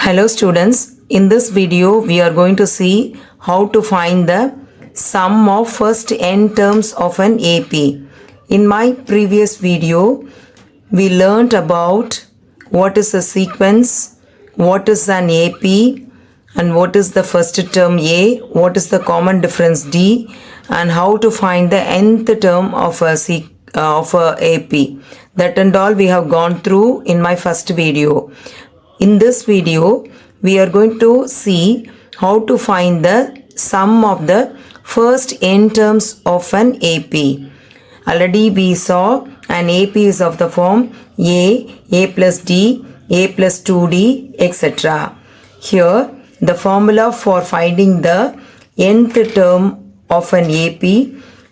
Hello students, in this video we are going to see how to find the sum of first n terms of an AP. In my previous video, we learnt about what is a sequence, what is an AP, and what is the first term A, what is the common difference D, and how to find the nth term of a AP. That and all we have gone through in my first video. In this video, we are going to see how to find the sum of the first n terms of an AP. Already we saw an AP is of the form A plus D, A plus 2D, etc. Here, the formula for finding the nth term of an AP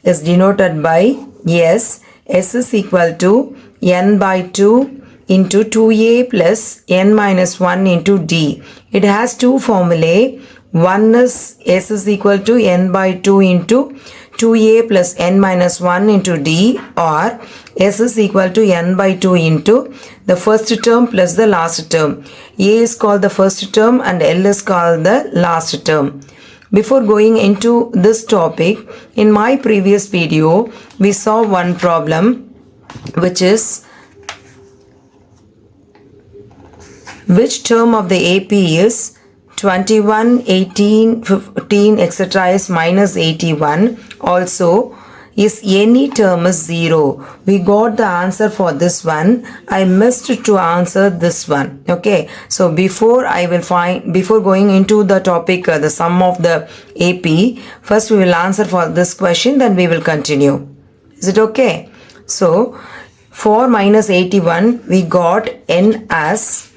is denoted by S. S is equal to n by 2 into 2a plus n minus 1 into d. It has two formulae. One is S is equal to n by 2 into 2a plus n minus 1 into d, or S is equal to n by 2 into the first term plus the last term. A is called the first term and L is called the last term. Before going into this topic, in my previous video, we saw one problem, which is which term of the AP is 21, 18, 15, etc. is minus 81. Also, is any term is 0. We got the answer for this one. I missed to answer this one. Okay. So before going into the topic, the sum of the AP, first we will answer for this question, then we will continue. Is it okay? So for minus 81, we got n as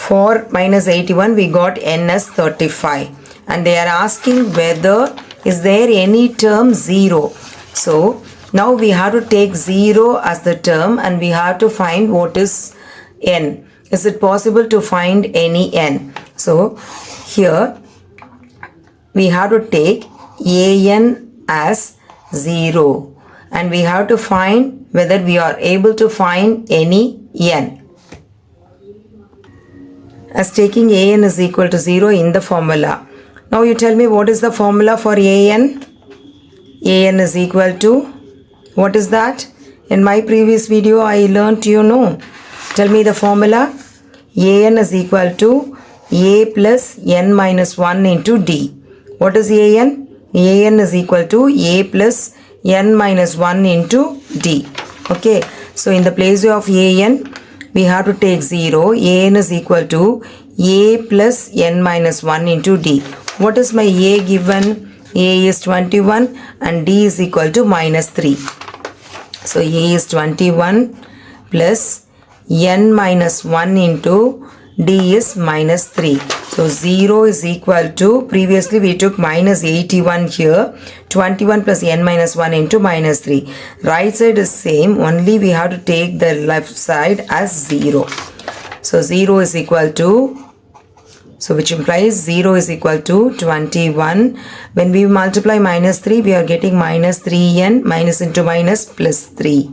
for minus 81, we got n as 35. And they are asking whether is there any term 0. So now we have to take 0 as the term and we have to find what is n. Is it possible to find any n? So here we have to take an as 0. And we have to find whether we are able to find any n. As taking an is equal to 0 in the formula. Now you tell me what is the formula for an? An is equal to, what is that? In my previous video I learnt Tell me the formula. An is equal to A plus n minus 1 into D. What is an? An is equal to A plus n minus 1 into D. Okay. So in the place of an, we have to take 0. An is equal to A plus n minus 1 into D. What is my A given? A is 21 and D is equal to minus 3. So A is 21 plus n minus 1 into D is minus 3. So 0 is equal to, previously we took minus 81 here, 21 plus n minus 1 into minus 3. Right side is same, only we have to take the left side as 0. So 0 is equal to, so which implies 0 is equal to 21. When we multiply minus 3, we are getting minus 3n, minus into minus plus 3.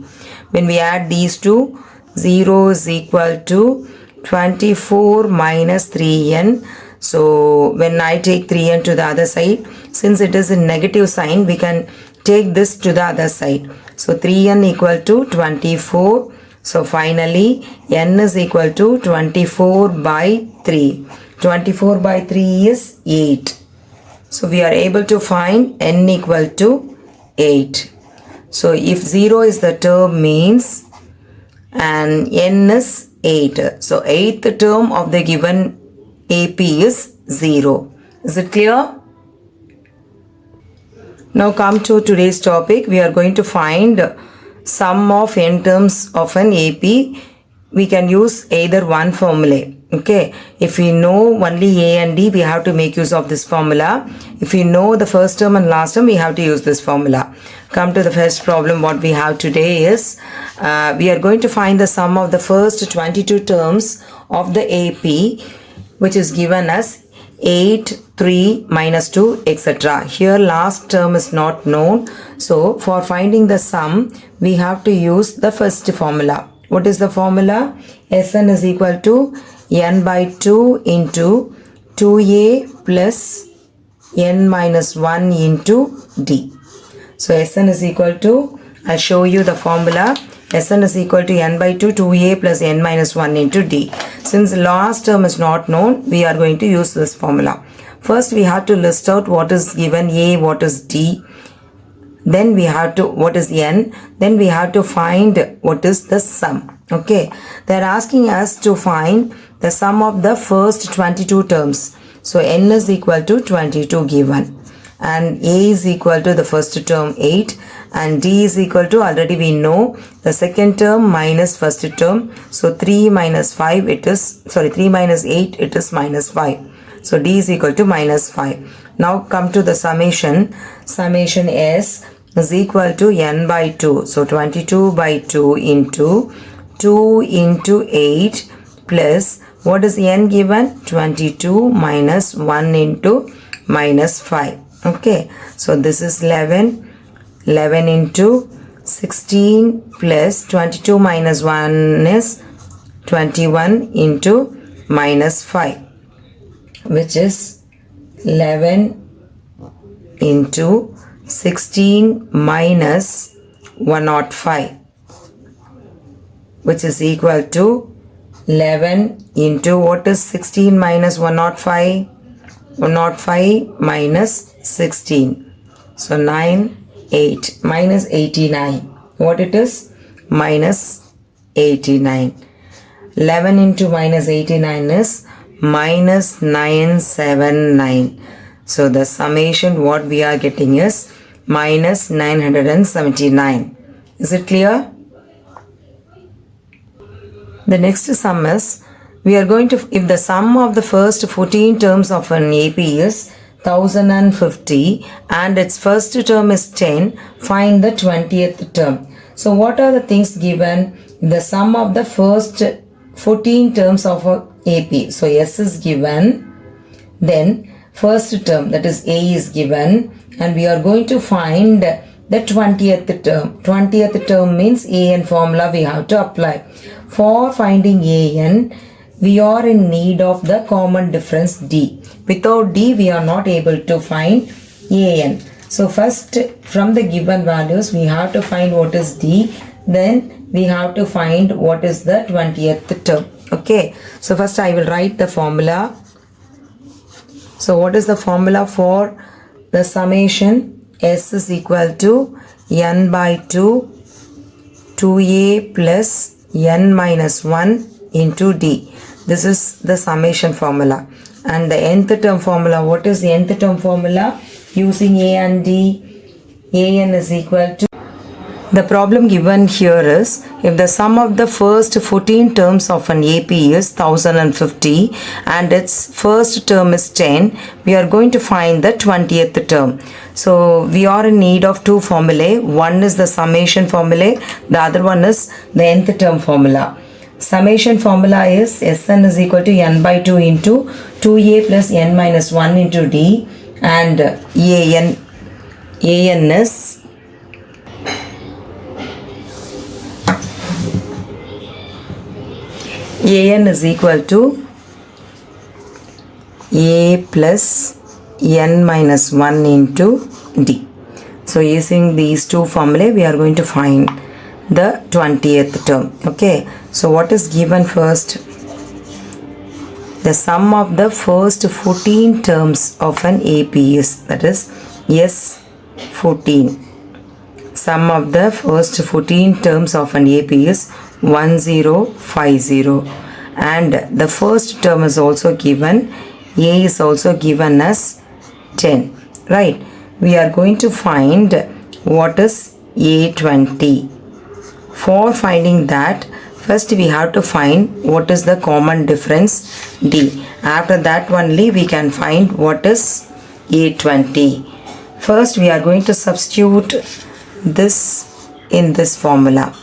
When we add these two, 0 is equal to 24 minus 3n. So when I take 3n to the other side, since it is in negative sign, we can take this to the other side. So 3n equal to 24. So finally n is equal to 24 by 3. 24 by 3 is 8. So we are able to find n equal to 8. So if 0 is the term means and n is 8. So 8th term of the given AP is 0. Is it clear? Now come to today's topic. We are going to find sum of n terms of an AP. We can use either one formula. Okay. If we know only A and D, we have to make use of this formula. If we know the first term and last term, we have to use this formula. Come to the first problem. What we have today is we are going to find the sum of the first 22 terms of the AP, which is given as 8, 3, minus 2, etc. Here last term is not known. So for finding the sum, we have to use the first formula. What is the formula? Sn is equal to n by 2 into 2a plus n minus 1 into d. So Sn is equal to, I'll show you the formula. Sn is equal to n by 2, 2a plus n minus 1 into d. Since the last term is not known, we are going to use this formula. First we have to list out what is given a, what is d. Then we have to, what is n. Then we have to find what is the sum. Okay. They are asking us to find the sum of the first 22 terms. So n is equal to 22 given. And a is equal to the first term 8 and d is equal to, already we know, the second term minus first term. So 3 minus 5 it is, 3 minus 8 it is minus 5. So d is equal to minus 5. Now come to the summation. Summation s is equal to n by 2. So 22 by 2 into 2 into 8 plus, what is n given? 22 minus 1 into minus 5. Okay, so this is 11 into 16 plus 22 minus 1 is 21 into minus 5, which is 11 into 16 minus 105, which is equal to 11 into, what is 16 minus 105? 105 minus 16. So 9, 8 minus 89. What it is? Minus 89. 11 into minus 89 is minus 979. So the summation what we are getting is minus 979. Is it clear? The next sum is, we are going to, if the sum of the first 14 terms of an AP is 1050 and its first term is 10, find the 20th term. So what are the things given? The sum of the first 14 terms of a AP. So S is given, then first term, that is A, is given, and we are going to find the 20th term. 20th term means AN formula we have to apply. For finding AN, we are in need of the common difference D. Without D, we are not able to find AN. So first, from the given values, we have to find what is D. Then we have to find what is the 20th term. Okay. So first I will write the formula. So what is the formula for the summation? S is equal to n by 2, 2a plus n minus 1 into d. This is the summation formula. And the nth term formula, what is the nth term formula? Using a and d, an is equal to, the problem given here is, if the sum of the first 14 terms of an AP is 1050 and its first term is 10, we are going to find the 20th term. So we are in need of two formulae. One is the summation formula, the other one is the nth term formula. Summation formula is Sn is equal to n by 2 into 2a plus n minus 1 into d, and an is an is equal to a plus n minus 1 into d. So using these two formulae, we are going to find the 20th term. Okay, so what is given first? The sum of the first 14 terms of an AP is, that is S14. Sum of the first 14 terms of an AP is 1050, and the first term is also given, A is also given as 10, right? We are going to find what is A20. For finding that, first we have to find what is the common difference D. After that only we can find what is A20. First we are going to substitute this in this formula.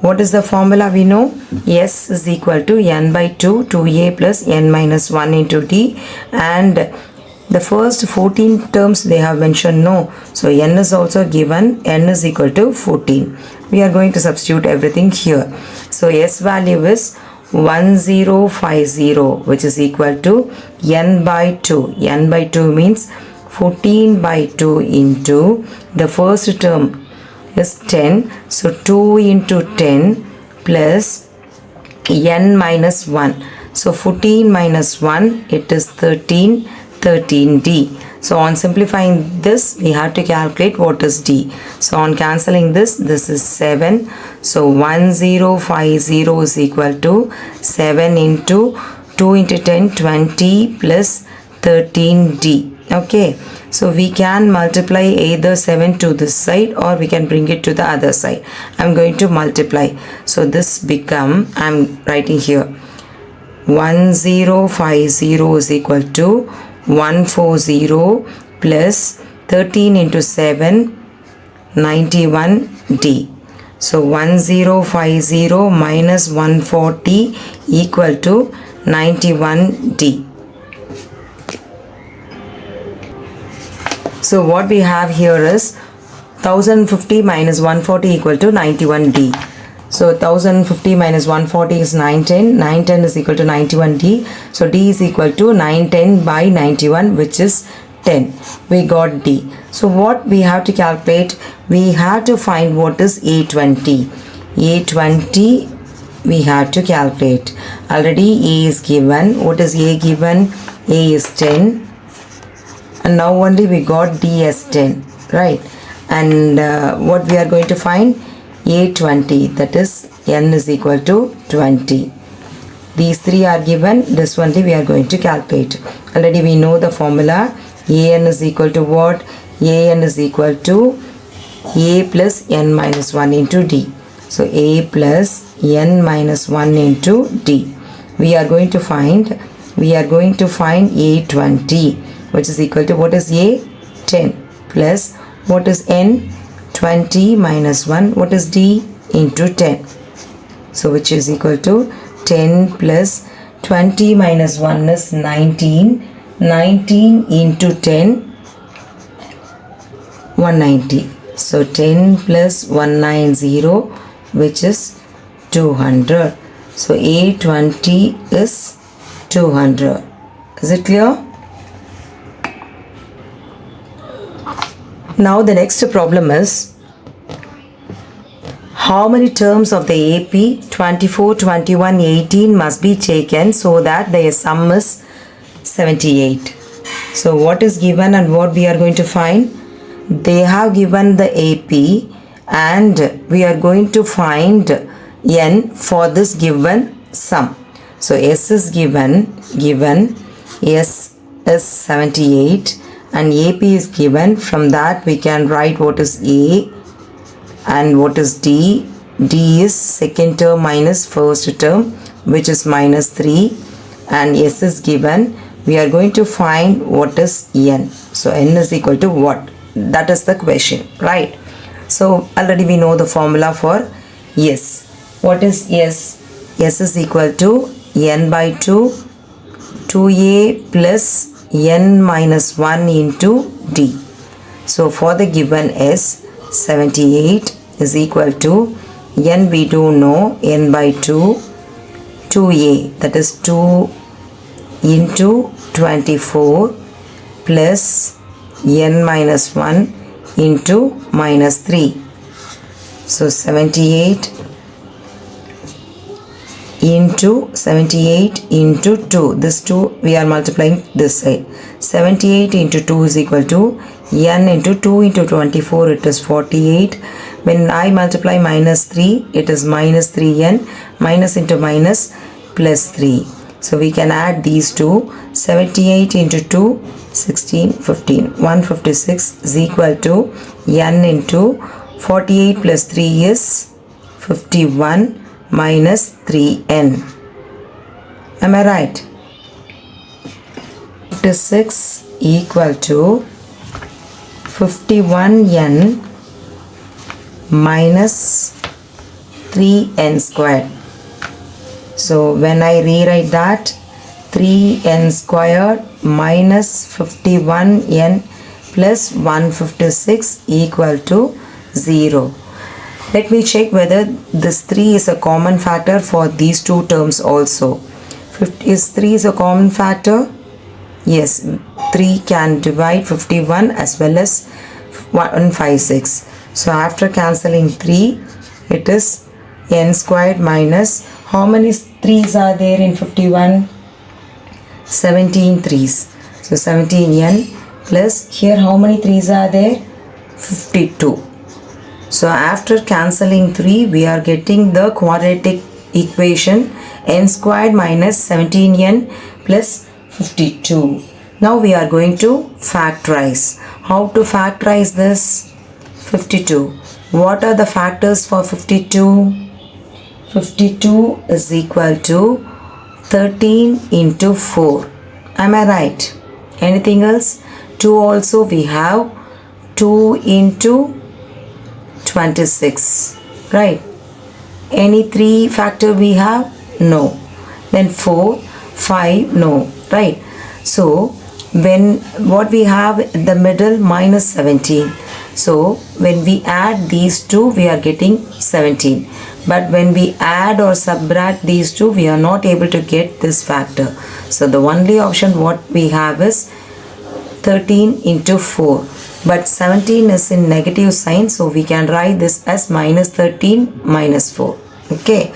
What is the formula we know? S is equal to n by 2, 2a plus n minus 1 into d, and The first 14 terms they have mentioned no. So n is also given, n is equal to 14. We are going to substitute everything here. So s value is 1050, which is equal to n by 2. N by 2 means 14 by 2 into the first term is 10. So 2 into 10 plus n minus 1. So 14 minus 1, it is 13, 13d. So on simplifying this, we have to calculate what is d. So on cancelling this is 7. So 1050 is equal to 7 into 2 into 10, 20 plus 13d. Okay, so we can multiply either 7 to this side or we can bring it to the other side. I'm going to multiply. So this become, I'm writing here, 1050 is equal to 140 plus 13 into 7, 91d. So 1050 minus 140 equal to 91d. So what we have here is 1050 minus 140 equal to 91d. So 1050 minus 140 is 910. 910 is equal to 91d. So d is equal to 910 by 91, which is 10. We got d. So what we have to calculate? We have to find what is A20. A20 we have to calculate. Already A is given. What is A given? A is 10. And now only we got d as 10, right? And what we are going to find? A20, that is n is equal to 20. These three are given, this only we are going to calculate. Already we know the formula. An is equal to what? An is equal to a plus n minus 1 into d. So a plus n minus 1 into d. We are going to find A20, which is equal to what is a? 10 plus what is n? 20 minus 1, what is d? Into 10. So which is equal to 10 plus 20 minus 1 is 19. 19 into 10, 190. So 10 plus 190, which is 200. So A20 is 200. Is it clear? Now the next problem is, how many terms of the AP 24, 21, 18 must be taken so that their sum is 78. So what is given and what we are going to find? They have given the AP and we are going to find n for this given sum. So S is given S is 78 and AP is given. From that we can write what is A and what is D. D is second term minus first term, which is minus 3, and S is given. We are going to find what is n. So n is equal to what? That is the question, right? So already we know the formula for S. What is S? S is equal to n by 2, 2a plus n minus 1 into d. So for the given S, 78 is equal to n we do know, n by 2, 2a, that is 2 into 24 plus n minus 1 into minus 3. So 78 into 2. This 2 we are multiplying this side. 78 into 2 is equal to n into 2 into 24, it is 48. When I multiply minus 3, it is minus 3n, minus into minus plus 3. So we can add these two. 78 into 2, 16, 15. 156 is equal to n into 48 plus 3 is 51 minus 3n. Am I right? 56 equal to 51n minus 3n squared. So when I rewrite that, 3n squared minus 51n plus 156 equal to 0. Let me check whether this 3 is a common factor for these two terms also. Is 3 is a common factor? Yes, 3 can divide 51 as well as 156. So after cancelling 3, it is n squared minus, how many 3's are there in 51? 17 3's. So 17n plus, here how many 3's are there? 52. So after cancelling 3, we are getting the quadratic equation n squared minus 17n plus 52. Now we are going to factorize. How to factorize this? 52. What are the factors for 52? 52 is equal to 13 into 4. Am I right? Anything else? 2 also we have 2 into 26. Right? Any 3 factor we have? No. Then 4, 5, no. Right? So when what we have in the middle, minus 17. So when we add these two, we are getting 17. But when we add or subtract these two, we are not able to get this factor. So the only option what we have is 13 into 4. But 17 is in negative sign, so we can write this as minus 13 minus 4. Okay.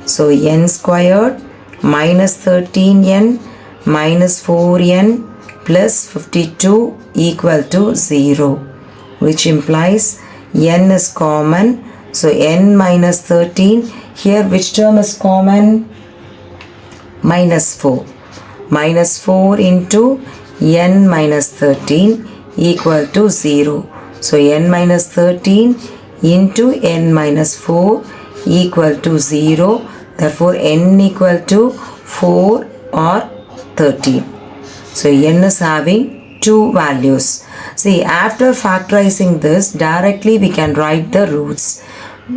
So n squared minus 13n minus 4n plus 52 equal to 0, which implies n is common. So n minus 13, here which term is common? Minus 4. Minus 4 into n minus 13 equal to 0. So n minus 13 into n minus 4 equal to 0. Therefore n equal to 4 or 13. So n is having two values. See, after factorizing this, directly we can write the roots.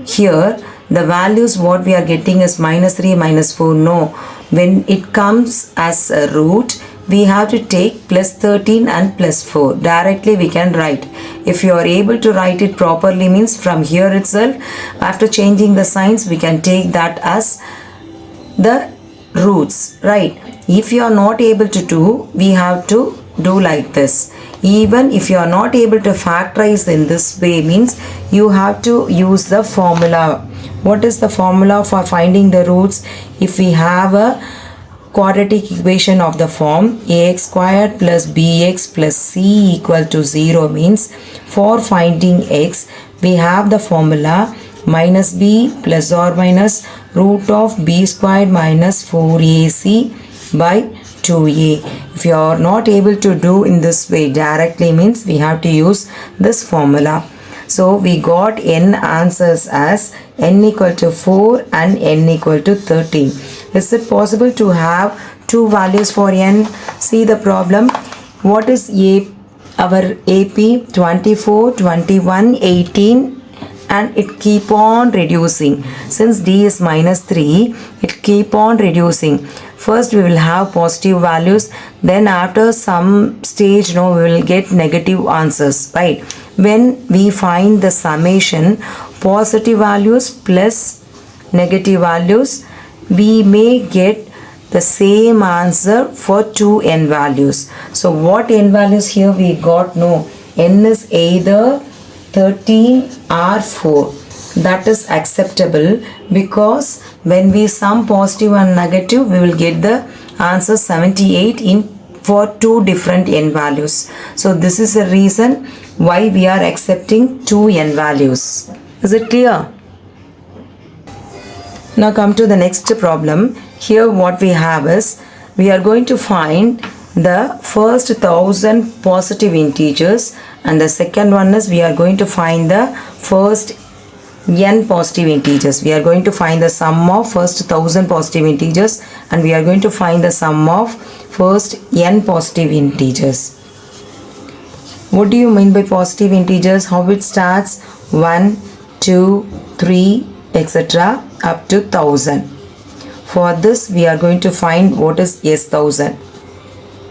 Here the values what we are getting is minus 3, minus 4. No, when it comes as a root, we have to take plus 13 and plus 4. Directly we can write. If you are able to write it properly, means from here itself, after changing the signs, we can take that as the roots, right? If you are not able to do, we have to do like this. Even if you are not able to factorize in this way, means you have to use the formula. What is the formula for finding the roots? If we have a quadratic equation of the form ax squared plus bx plus c equal to 0, means for finding x, we have the formula minus b plus or minus root of b squared minus 4ac by 2a. If you are not able to do in this way directly, means we have to use this formula. So we got n answers as n equal to 4 and n equal to 13. Is it possible to have two values for n? See the problem. What is our AP? 24, 21, 18, and it keep on reducing. Since d is minus 3, it keep on reducing. First we will have positive values, then after some stage we will get negative answers, right? When we find the summation, positive values plus negative values, we may get the same answer for two n values. So what n values here we got? No, n is either 13 or 4. That is acceptable, because when we sum positive and negative, we will get the answer 78 in for two different n values. So this is the reason why we are accepting two n values. Is it clear? Now come to the next problem. Here what we have is, we are going to find the first 1000 positive integers, and the second one is we are going to find the first n positive integers. We are going to find the sum of first 1000 positive integers, and we are going to find the sum of first n positive integers. What do you mean by positive integers? How it starts? 1, 2, 3, etc. up to 1000. For this, we are going to find what is S1000.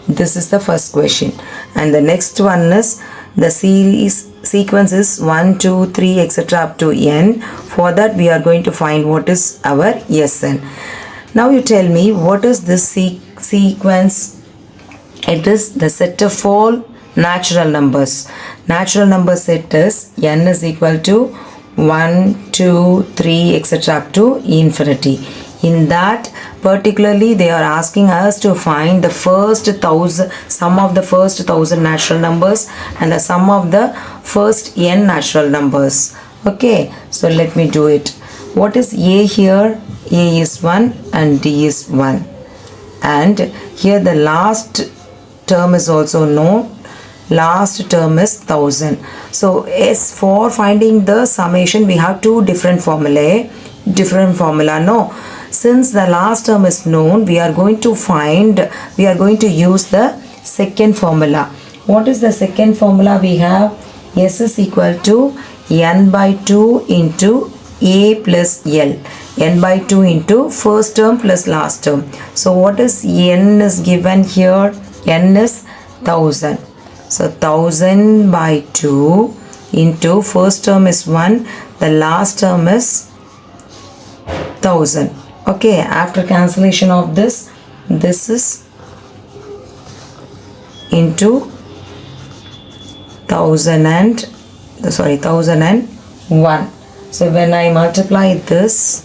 This is the first question. And the next one is the sequence is 1, 2, 3, etc. up to n. For that, we are going to find what is our Sn. Now you tell me, what is this sequence? It is the set of all natural numbers. Natural number set is n is equal to 1, 2, 3, etc. up to infinity. In that, particularly, they are asking us to find the first 1000, sum of the first 1000 natural numbers and the sum of the first n natural numbers. Okay, so let me do it. What is A here? A is 1 and D is 1. And here the last term is also known. Last term is 1000. So as for finding the summation, we have two different formulae. No. Since the last term is known, we are going to use the second formula. What is the second formula we have? S is equal to n by 2 into A plus L. N by 2 into first term plus last term. So what is n is given here? N is 1000. So 1000 by 2 into first term is 1. The last term is 1000. Okay, after cancellation of this is into 1001. So when I multiply this,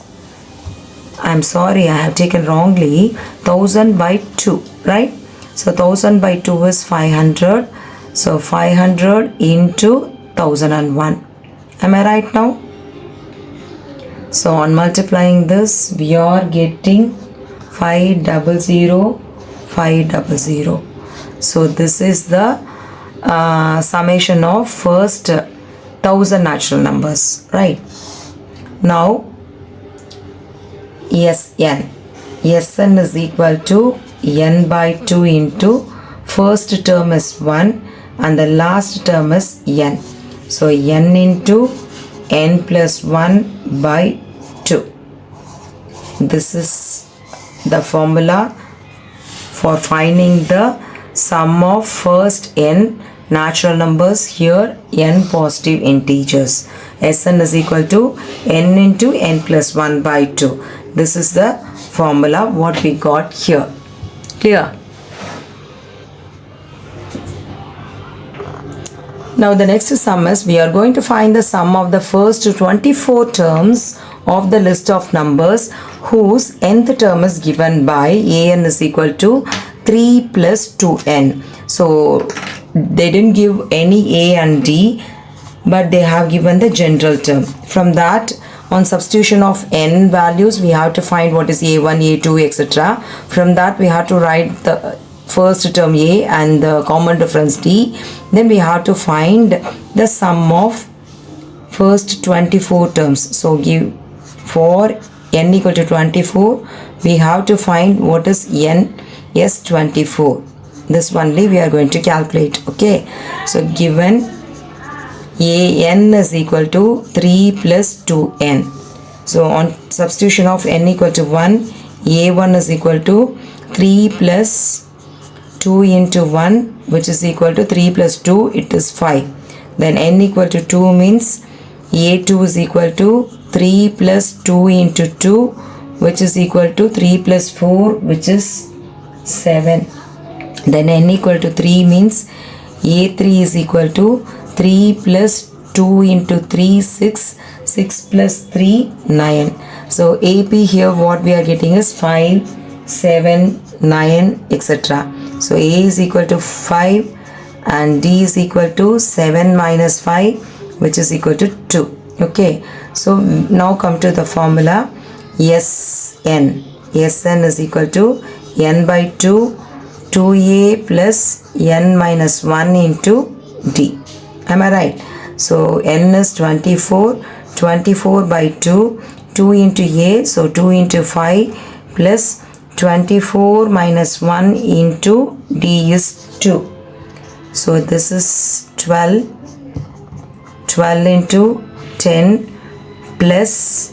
I'm sorry, I have taken wrongly, 1000 by 2, right? So 1000 by 2 is 500. So 500 into 1001. Am I right now? So on multiplying this, we are getting 500, 500. So this is the summation of first 1000 natural numbers, right? Now Sn. Sn is equal to n by 2 into first term is 1 and the last term is n. So n into n plus 1 by 2. This is the formula for finding the sum of first n natural numbers, here n positive integers. Sn is equal to n into n plus 1 by 2. This is the formula what we got here. Clear? Now the next sum is, we are going to find the sum of the first 24 terms of the list of numbers whose nth term is given by an is equal to 3 plus 2n. So they didn't give any a and d, but they have given the general term. From that, on substitution of n values, we have to find what is a1, a2, etc. From that, we have to write the first term a and the common difference d. Then we have to find the sum of first 24 terms. So give for n equal to 24, we have to find what is n is 24. This only we are going to calculate. Okay, so given an is equal to 3 plus 2n. So on substitution of n equal to 1, a1 is equal to 3 plus 2 into 1, which is equal to 3 plus 2, it is 5. Then n equal to 2 means a2 is equal to 3 plus 2 into 2, which is equal to 3 plus 4, which is 7. Then n equal to 3 means a3 is equal to 3 plus 2 into 3, 6, 6 plus 3, 9. So AP here what we are getting is 5, 7, 9, etc. So A is equal to 5 and D is equal to 7 minus 5, which is equal to 2. Okay, so now come to the formula Sn. Sn is equal to n by 2, 2a plus n minus 1 into d. Am I right? So n is 24, 24 by 2, 2 into a, so 2 into 5 plus 24 minus 1 into d is 2. So this is 12, 12 into 10 plus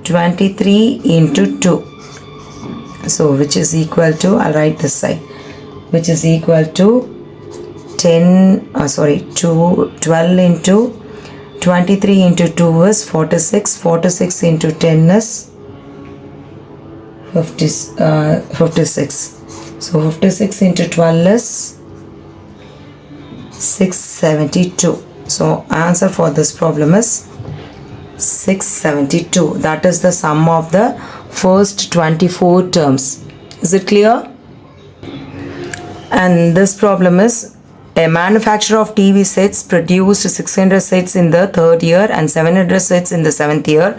23 into 2. So which is equal to, I'll write this side, which is equal to 12 into 23 into 2 is 46. 46 into 10 is 56. So 56 into 12 is 672. So answer for this problem is 672. That is the sum of the first 24 terms. Is it clear? And this problem is, a manufacturer of TV sets produced 600 sets in the third year and 700 sets in the seventh year.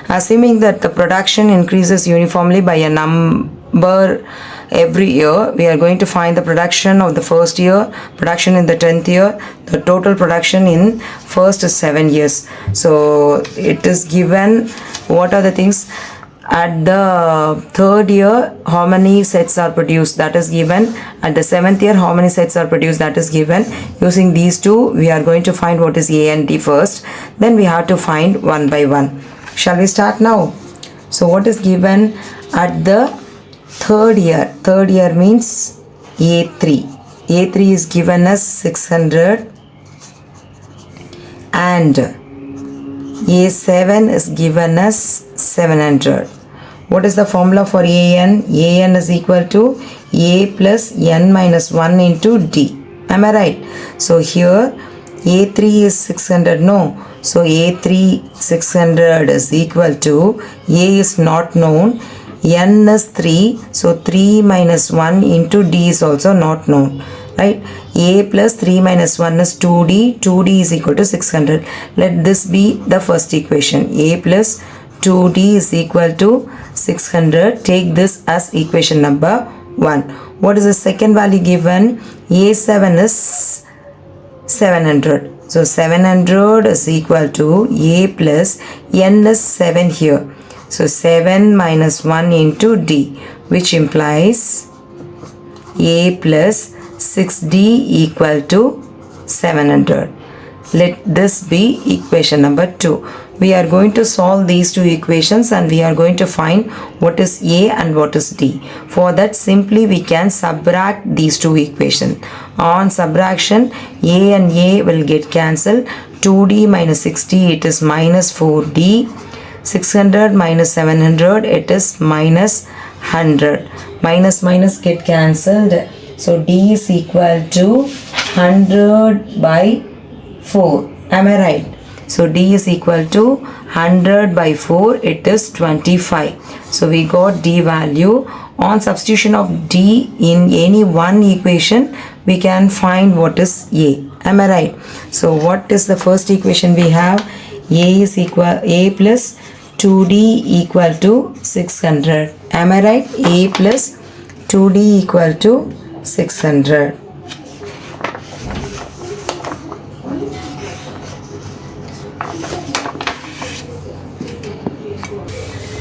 Assuming that the production increases uniformly by a number every year, we are going to find the production of the first year, production in the 10th year, the total production in first 7 years. So it is given what are the things. At the third year, how many sets are produced, that is given. At the seventh year, how many sets are produced, that is given. Using these two, we are going to find what is A and D first. Then we have to find one by one. Shall we start now? So what is given at the third year? Third year means A3. A3 is given as 600 and A7 is given as 700. What is the formula for AN? AN is equal to A plus N minus 1 into D. Am I right? So here A3 is 600. No. So A3 600 is equal to, A is not known, N is 3. So 3 minus 1 into D is also not known. Right? A plus 3 minus 1 is 2D. 2D is equal to 600. Let this be the first equation. A plus 2D is equal to 600. Take this as equation number 1. What is the second value given? A7 is 700. So 700 is equal to A plus N is 7 here. So 7 minus 1 into D, which implies A plus 6D equal to 700. Let this be equation number 2. We are going to solve these two equations and we are going to find what is A and what is D. For that, simply we can subtract these two equations. On subtraction, A and A will get cancelled. 2D minus 60, it is minus 4D. 600 minus 700, it is minus 100. Minus minus get cancelled. So D is equal to 100 by 4. Am I right? So D is equal to 100 by 4. It is 25. So we got D value. On substitution of D in any one equation, we can find what is A. Am I right? So what is the first equation we have? A is equal, A plus 2D equal to 600. Am I right? A plus 2D equal to 600.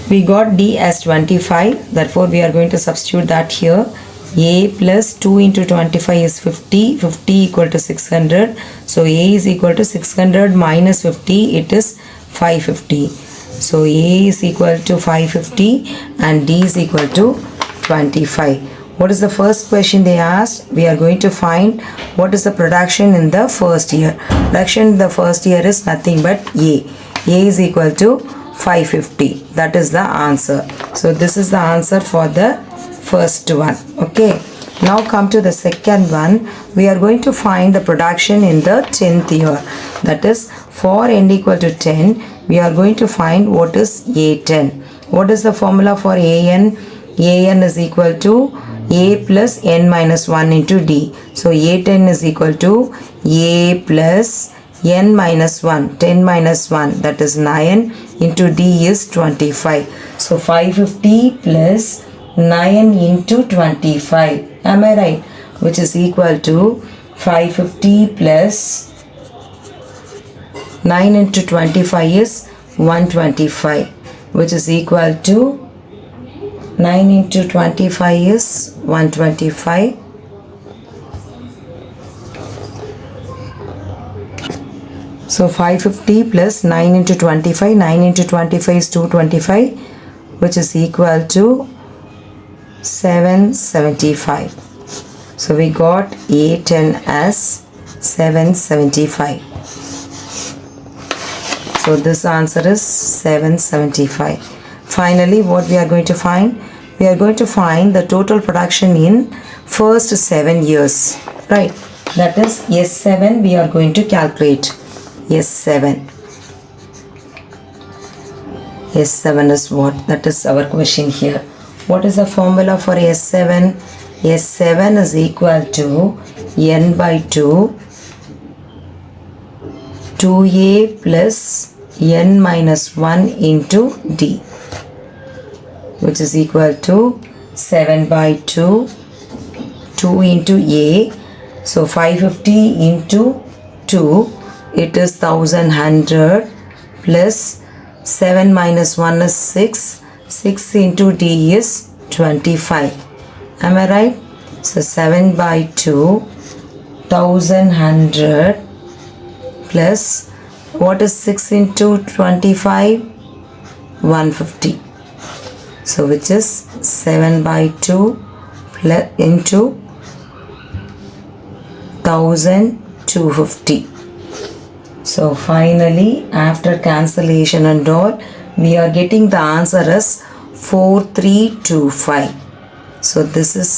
We got D as 25. Therefore, we are going to substitute that here. A plus 2 into 25 is 50. 50 equal to 600. So, A is equal to 600 minus 50. It is 550. So, A is equal to 550 and D is equal to 25. What is the first question they asked? We are going to find what is the production in the first year. Production in the first year is nothing but A. A is equal to 550. That is the answer. So this is the answer for the first one. Okay. Now come to the second one. We are going to find the production in the 10th year. That is, for n equal to 10, we are going to find what is A10. What is the formula for AN? AN is equal to A plus N minus 1 into D. So A10 is equal to A plus N minus 1. 10 minus 1, that is 9 into D is 25. So 550 plus 9 into 25. Am I right? Which is equal to 550 plus 9 into 25 is 125. Which is equal to 9 into 25 is 125. So 550 plus 9 into 25. 9 into 25 is 225, which is equal to 775. So we got A10 as 775. So this answer is 775. Finally, what we are going to find? We are going to find the total production in first 7 years. Right? That is S7 we are going to calculate. S7. S7 is what? That is our question here. What is the formula for S7? S7 is equal to n by 2 2a plus n minus 1 into d, which is equal to 7 by 2 2 into a. So 550 into 2, it is 1100 plus 7 minus 1 is 6. 6 into d is 25. Am I right? So 7 by 2 1100 plus what is 6 into 25? 150. So which is 7 by 2 plus into 1250. So finally, after cancellation and all, we are getting the answer as 4325. So this is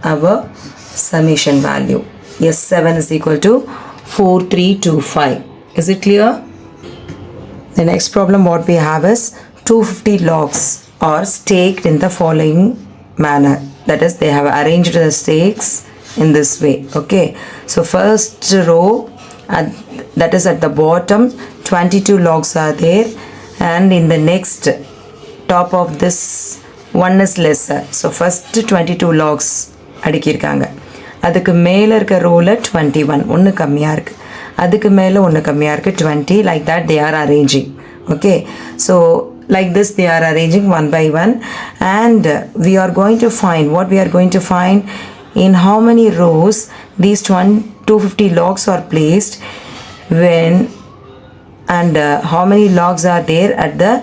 our summation value. S7 is equal to 4325. Is it clear? The next problem what we have is 250 logs are staked in the following manner. That is, they have arranged the stakes in this way. Okay. So first row, that is at the bottom, 22 logs are there, and in the next top of this one is lesser. So first 22 logs அடுக்கியிருக்காங்க. அதுக்கு மேலே இருக்க ரோவில் 21 ஒன்று கம்மியாக இருக்குது. அதுக்கு மேலே ஒன்று கம்மியாக இருக்குது 20. Like that they are arranging. Okay. So like this they are arranging one by one, and we are going to find what we are going to find in how many rows these 250 logs are placed when, and how many logs are there at the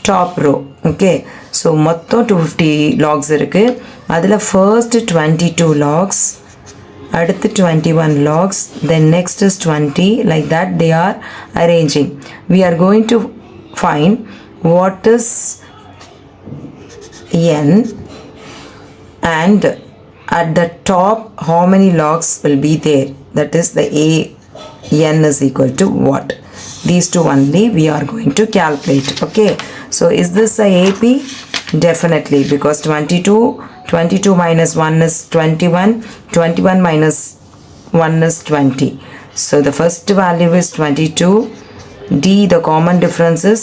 top row. Okay. So மொத்தம் 250 logs இருக்கு. அதில் first 22 logs, அடுத்து 21 logs, then next is 20. Like that they are arranging. We are going to find what is n, and at the top how many logs will be there. That is the a n is equal to what? These two only we are going to calculate. Okay. So is this a AP? Definitely, because 22 minus 1 is 21. 21 minus 1 is 20. So the first value is 22. D, the common difference is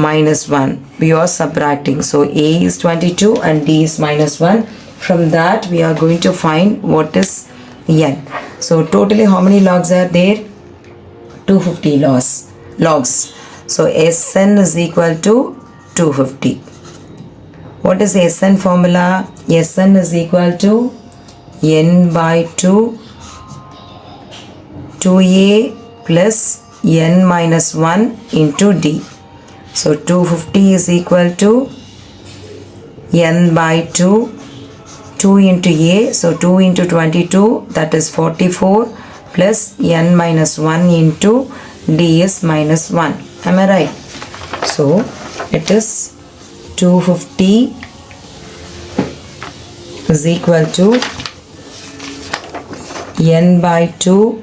minus 1. We are subtracting. So A is 22 and D is minus 1. From that we are going to find what is n. So totally how many logs are there? 250 logs. So Sn is equal to 250. What is Sn formula? Sn is equal to n by 2 2a plus n minus 1 into d. So 250 is equal to n by 2 2 into a. So 2 into 22, that is 44, plus n minus 1 into d is minus 1. Am I right? So it is 250 is equal to n by 2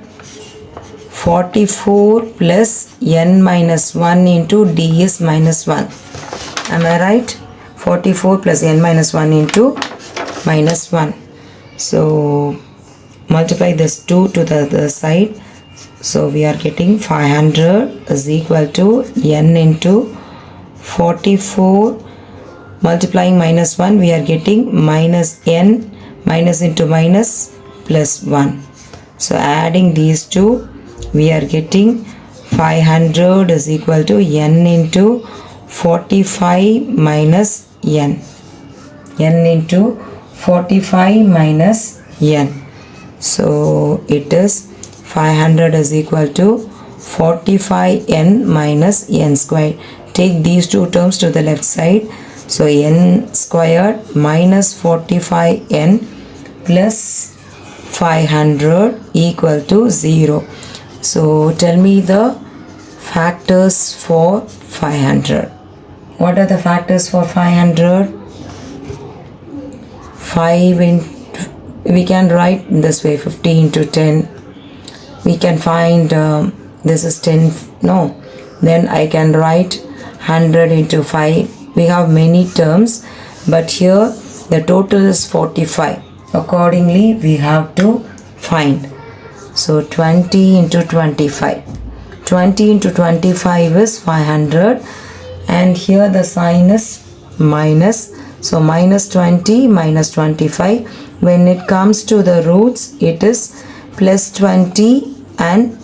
44 plus n minus 1 into d is minus 1. Am I right? 44 plus n minus 1 into minus 1. So multiply this 2 to the other side. So we are getting 500 is equal to n into 44. Multiplying minus 1, we are getting minus n, minus into minus plus 1. So adding these two, we are getting 500 is equal to n into 45 minus n. n into 45 minus n. So it is 500 is equal to 45n minus n squared. Take these two terms to the left side. So n squared minus 45n plus 500 equal to 0. So tell me the factors for 500. What are the factors for 500? 5 into, we can write this way, 50 into 10. We can find this is 10, no, then I can write 100 into 5. We have many terms, but here the total is 45. Accordingly, we have to find. So 20 into 25. 20 into 25 is 500, and here the sign is minus. So minus 20 minus 25. When it comes to the roots, it is plus 20 and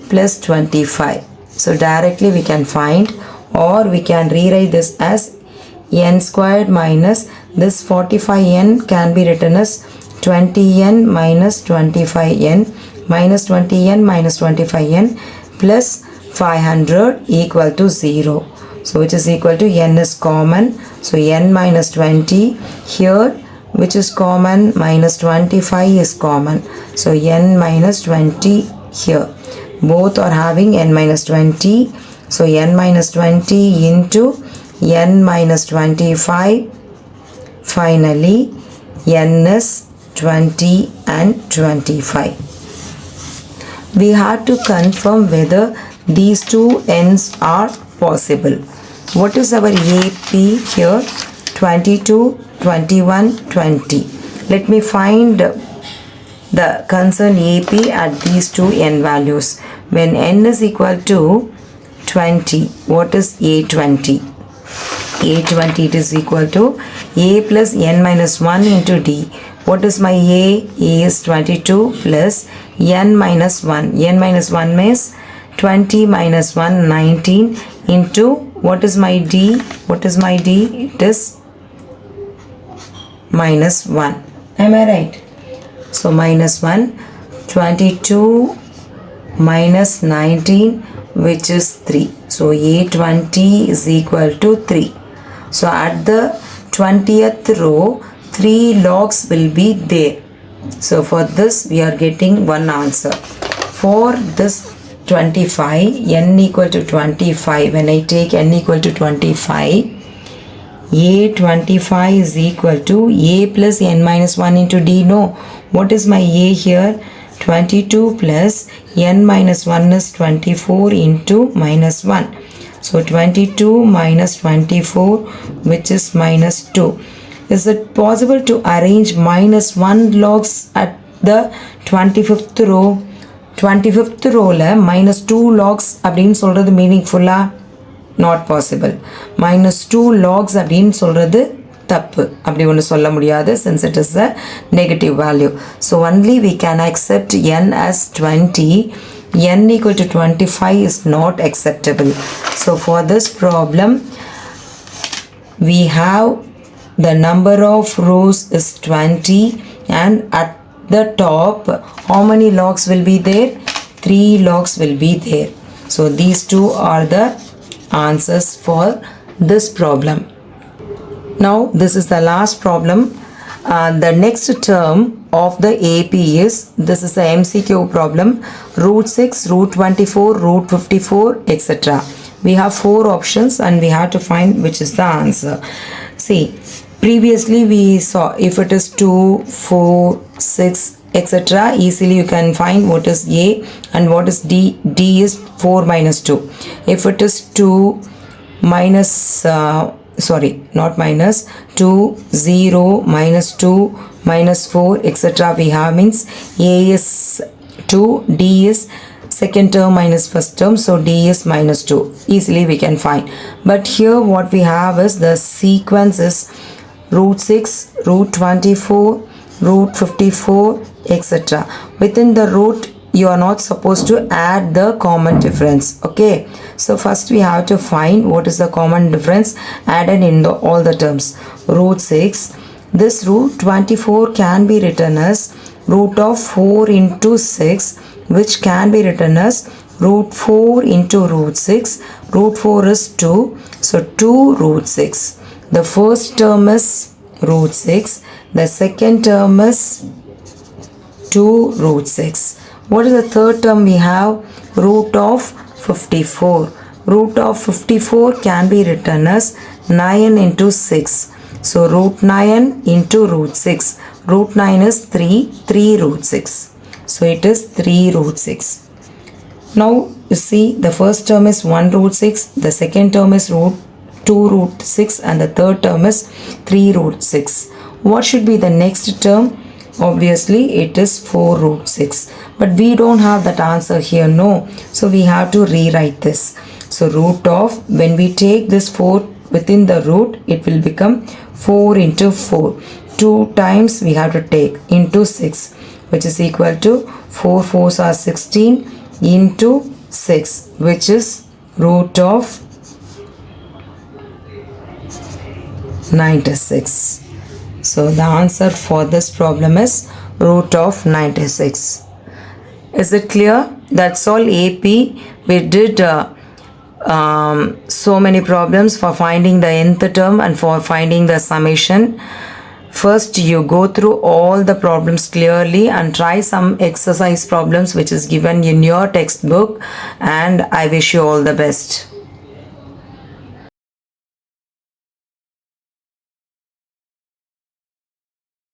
plus 25. So directly we can find, or we can rewrite this as n squared minus this 45n can be written as 20n minus 25n minus 20n minus 25n plus 500 equal to 0. So which is equal to n is common. So n minus 20 here, which is common, minus 25 is common. So n minus 20 here. Both are having n minus 20. So n minus 20 into n minus 25. Finally, n is 20 and 25. We have to confirm whether these two n's are possible. What is our AP here? 22, 21, 20. Let me find the concerned AP at these two n values. When n is equal to 20, what is A20? A20, it is equal to A plus n minus 1 into D. What is my A? A is 22 plus n minus 1. N minus 1 means 20 minus 1, 19 into, what is my D? What is my D? It is minus 1. Am I right? So minus 1, 22 minus 19, which is 3. So A20 is equal to 3. So at the 20th row, 3 logs will be there. So for this, we are getting one answer. For this 25, n equal to 25, when I take n equal to 25, A25 is equal to A plus n minus 1 into D. No, what is my A here? 22 plus n minus 1 is 24 into minus 1. So 22 minus 24, which is minus 2. Is it possible to arrange minus 1 logs at the 25th row? 25th row la minus 2 logs அப்படின்னு சொல்றது மீனிங்ஃபுல்லா? Not possible. minus 2 logs அப்படின்னு சொல்றது தப்பு. அப்படி ஒன்று சொல்ல முடியாது, since it is a negative value. So only we can accept n as 20. n equal to 25 is not acceptable. So for this problem, we have the number of rows is 20, and at the top, how many logs will be there? 3 logs will be there. So these two are the answers for this problem. Now this is the last problem. The next term of the AP is, this is the MCQ problem, root 6, root 24, root 54, etc. We have 4 options and we have to find which is the answer. See, previously we saw if it is 2, 4, 6, etc. Easily you can find what is A and what is D. D is 4 minus 2. If it is 2 minus, not minus, 2, 0, minus 2, minus 4, etc. we have means A is 2, D is second term minus first term, so D is minus 2. Easily we can find. But here what we have is the sequence is root 6, root 24, root 54, etc. Within the root, you are not supposed to add the common difference. Okay, so first we have to find what is the common difference added in all the terms. Root 6, this root 24 can be written as root of 4 into 6, which can be written as Root 4 into root 6. Root 4 is 2. So 2 root 6. The first term is root 6. The second term is 2 root 6. What is the third term we have? Root of 54. Root of 54 can be written as 9 into 6. So root 9 into root 6. Root 9 is 3. 3 root 6. So it is 3 root 6. Now you see the first term is 1 root 6. The second term is root 2 root 6. And the third term is 3 root 6. What should be the next term? Obviously it is 4 root 6. But we don't have that answer here, no. So we have to rewrite this. So root of, when we take this 4 within the root, it will become 4 into 4. 2 times we have to take into 6, which is equal to 4 4s are 16 into 6, which is root of 96. So the answer for this problem is root of 96. Is it clear? That's all AP. We did so many problems for finding the nth term and for finding the summation. First, you go through all the problems clearly and try some exercise problems which is given in your textbook, and I wish you all the best.